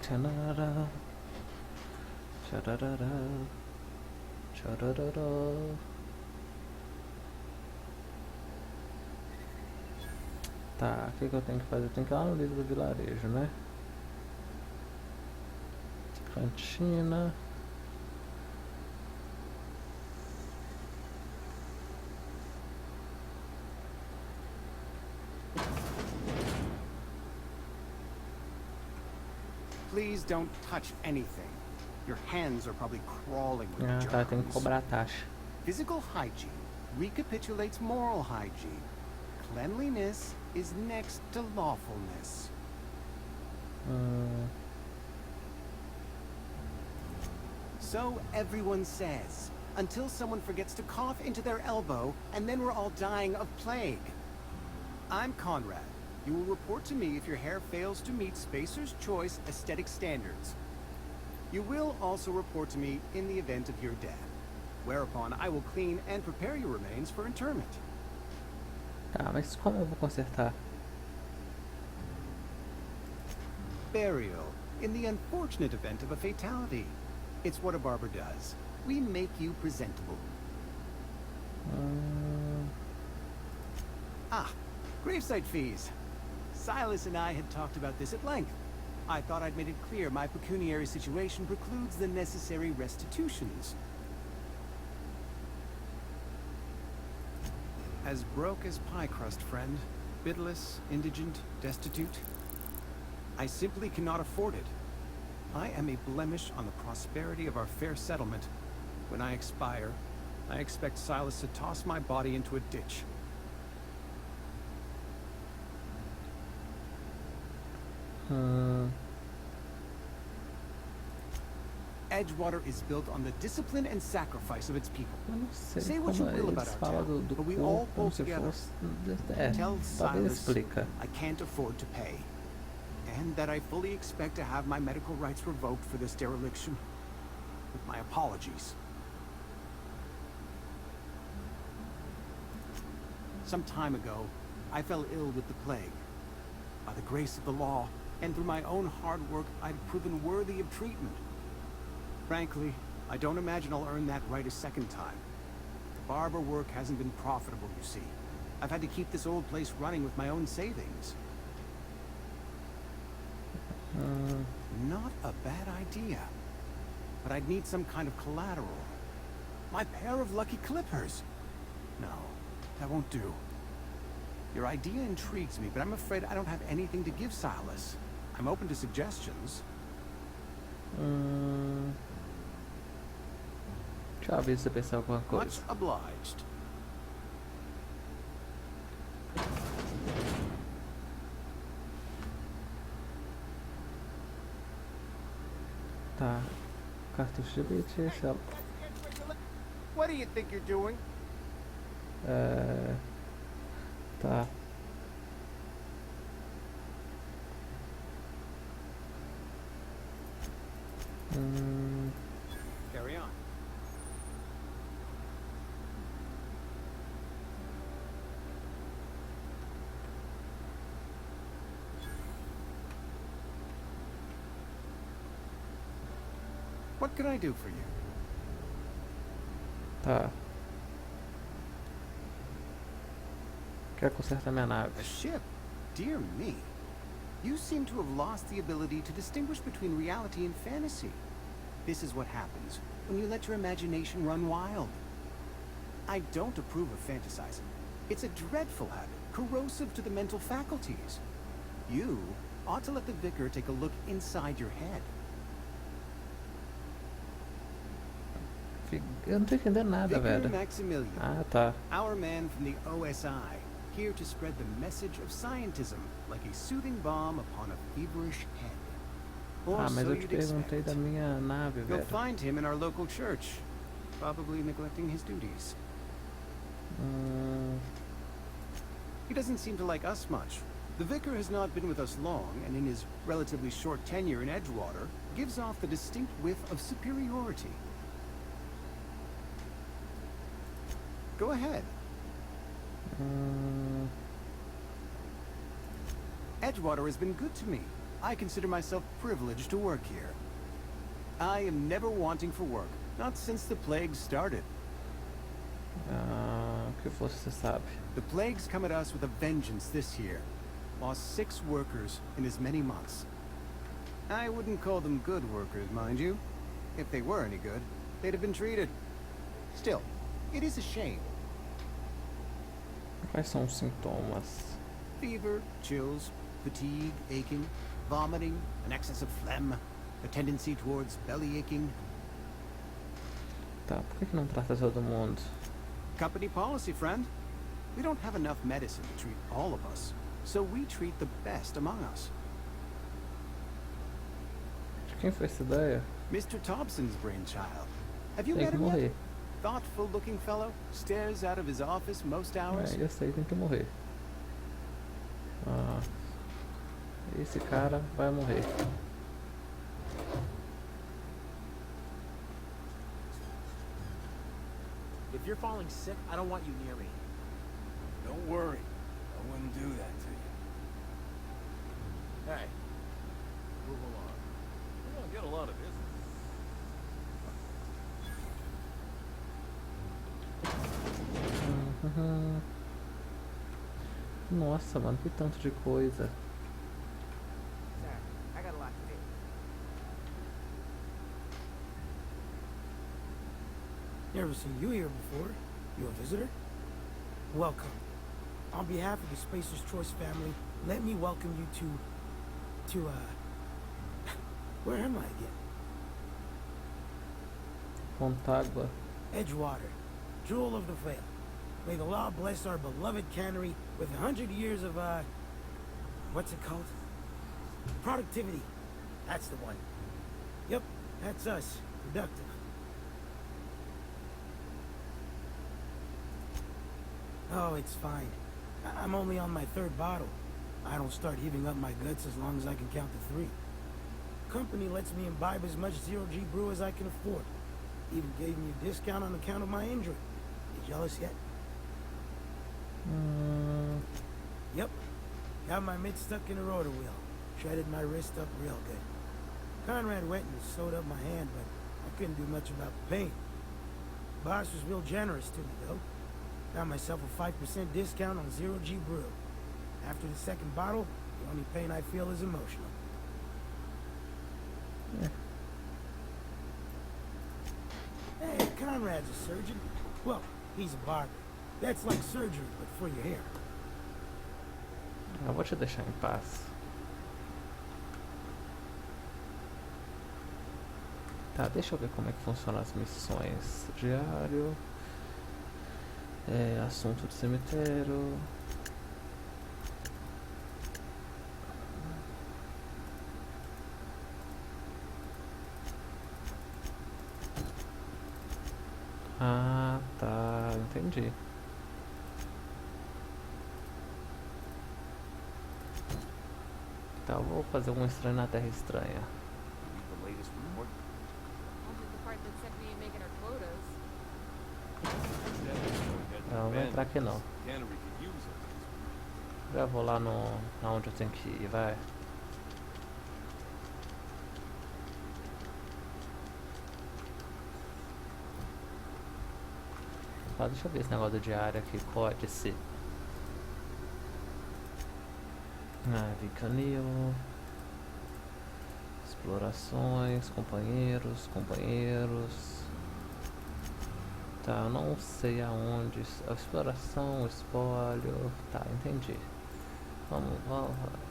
Tchanara, tchararara, tchararara. Tá, o que eu tenho que fazer? Eu tenho que ir lá no livro do vilarejo, né? Cantina. Please don't touch anything. Your hands are probably crawling with Ah, tá, tem que germs. cobrar a taxa. Physical hygiene recapitulates moral hygiene. Cleanliness is next to lawfulness. So everyone says, until someone forgets to cough into their elbow, and then we're all dying of plague. I'm Conrad. You will report to me if your hair fails to meet Spacer's Choice aesthetic standards. You will also report to me in the event of your death, whereupon I will clean and prepare your remains for interment. Tá, mas como eu vou consertar? Burial, in the unfortunate event of a fatality. It's what a barber does. We make you presentable. Gravesite fees. Silas and I had talked about this at length. I thought I'd made it clear my pecuniary situation precludes the necessary restitutions. As broke as pie crust, friend. Bidless, indigent, destitute. I simply cannot afford it. I am a blemish on the prosperity of our fair settlement. When I expire, I expect Silas to toss my body into a ditch. Edgewater is built on the discipline and sacrifice of its people. Eu não sei Say what you como will eles about our falam town, do but we corpo all pull como se together. fosse... Tell talvez Silas explica. I can't afford to pay, and that I fully expect to have my medical rights revoked for this dereliction. With my apologies. Some time ago, I fell ill with the plague. By the grace of the law, and through my own hard work, I've proven worthy of treatment. Frankly, I don't imagine I'll earn that right a second time. The barber work hasn't been profitable, you see. I've had to keep this old place running with my own savings. Not a bad idea. But I'd need some kind of collateral. My pair of lucky clippers. No, that won't do. Your idea intrigues me, but I'm afraid I don't have anything to give Silas. I'm open to suggestions. Deixa eu ver se eu pensar alguma Much coisa. obliged. Tá. Cartucho de leite, essa... What do you think you're doing? Tá. Carry on. What can I do for you? Tá. Quero consertar minha nave. A ship? Dear me. You seem to have lost the ability to distinguish between reality and fantasy. This is what happens when you let your imagination run wild. I don't approve of fantasizing. It's a dreadful habit, corrosive to the mental faculties. You ought to let the vicar take a look inside your head. Eu não tô entendendo nada, Vicar velho. Maximilian, Ah, tá. our man from the OSI, here to spread the message of scientism like a soothing balm upon a feverish head. Or Ah, mas so eu te you'd perguntei expect. da minha nave, You'll velho. find him in our local church, probably neglecting his duties. He doesn't seem to like us much. The vicar has not been with us long, and in his relatively short tenure in Edgewater, gives off the distinct whiff of superiority. Go ahead. Edgewater has been good to me. I consider myself privileged to work here. I am never wanting for work, not since the plague started. O que você sabe? The plague's come at us with a vengeance this year. Lost 6 workers in as many months. I wouldn't call them good workers, mind you. If they were any good, they'd have been treated. Still, it is a shame. Quais são os sintomas? Fever, chills, fatigue, aching, vomiting, an excess of phlegm, a tendency towards belly aching. Tá, por que não trata todo mundo? Company policy, friend. We don't have enough medicine to treat all of us, so we treat the best among us. De quem foi essa ideia? Mr. Thompson's brainchild. Have you Tem met que him yet? morrer. Thoughtful-looking fellow, stares out of his office most hours. Eu sei, tem que morrer. Ah, esse cara vai morrer. If you're falling sick, I don't want you near me. Don't worry. I wouldn't do that to you. Hey, move along. We don't get a lot of business. Nossa, mano, que tanto de coisa. Sorry, I got a lot to do. Never seen you here before. You a visitor? Welcome. On behalf of the Spacer's Choice family, let me welcome you to, where am I again? Contagua. Edgewater, jewel of the Vale. May the law bless our beloved cannery with 100 years of, what's it called? Productivity. That's the one. Yep, that's us. Productive. Oh, it's fine. I'm only on my 3rd bottle. I don't start heaving up my guts as long as I can count to 3. Company lets me imbibe as much zero-G brew as I can afford. Even gave me a discount on account of my injury. You jealous yet? Yep. Got my mitt stuck in a rotor wheel. Shredded my wrist up real good. Conrad went and sewed up my hand, but I couldn't do much about the pain. Boss was real generous to me, though. Got myself a 5% discount on zero-G brew. After the 2nd bottle, the only pain I feel is emotional. Yeah. Hey, Conrad's a surgeon. Well, he's a barber. That's like surgery, but for your hair. Eu vou te deixar em paz. Tá, deixa eu ver como é que funcionam as missões. Diário. Assunto do cemitério. Ah, tá, entendi. Tá, eu vou fazer um estranho na Terra Estranha. Read the latest report. Only the part that said we ain't making our quotas. Não, não vou entrar aqui não. Cannery could use it. Já vou lá no, aonde eu tenho que ir, vai. Tá, deixa eu ver esse negócio do diário aqui, códice. Vicanil. Explorações, companheiros. Tá, eu não sei aonde. A exploração, espólio. Tá, entendi. Vamos.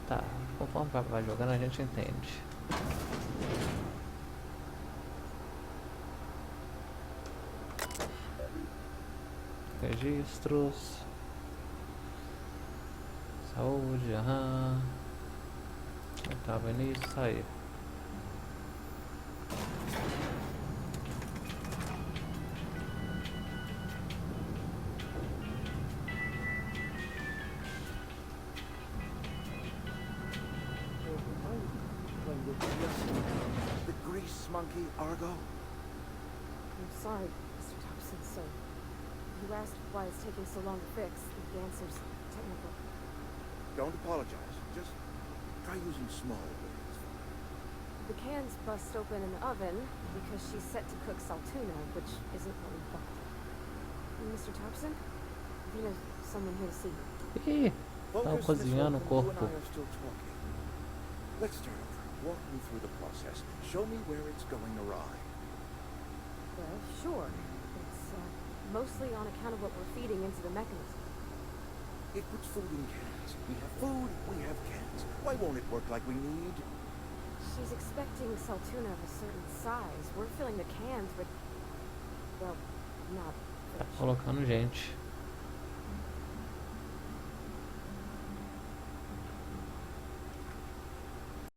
Tá, conforme vai jogando a gente entende. Registros. Saúde, aham. Tava início, sair. The grease monkey, Argo? I'm sorry, Mr. Thompson, sir. You asked why it's taking so long to fix. The answer's technical. Don't apologize. Just try using small words. The cans bust open in the oven because she's set to cook saltuna, which isn't what we thought. Mr. Thompson? There's someone here to see you. Ih, tava Focus, Miss cozinhando o Holcomb. You and corpo. I are still talking. Let's start over. Walk me through the process. Show me where it's going awry. Well, sure. It's mostly on account of what we're feeding into the mechanism. It puts food in cans. We have food, we have cans. Why won't it work like we need? She's expecting saltuna of a certain size. We're filling the cans with, well, not Tá fish. colocando gente.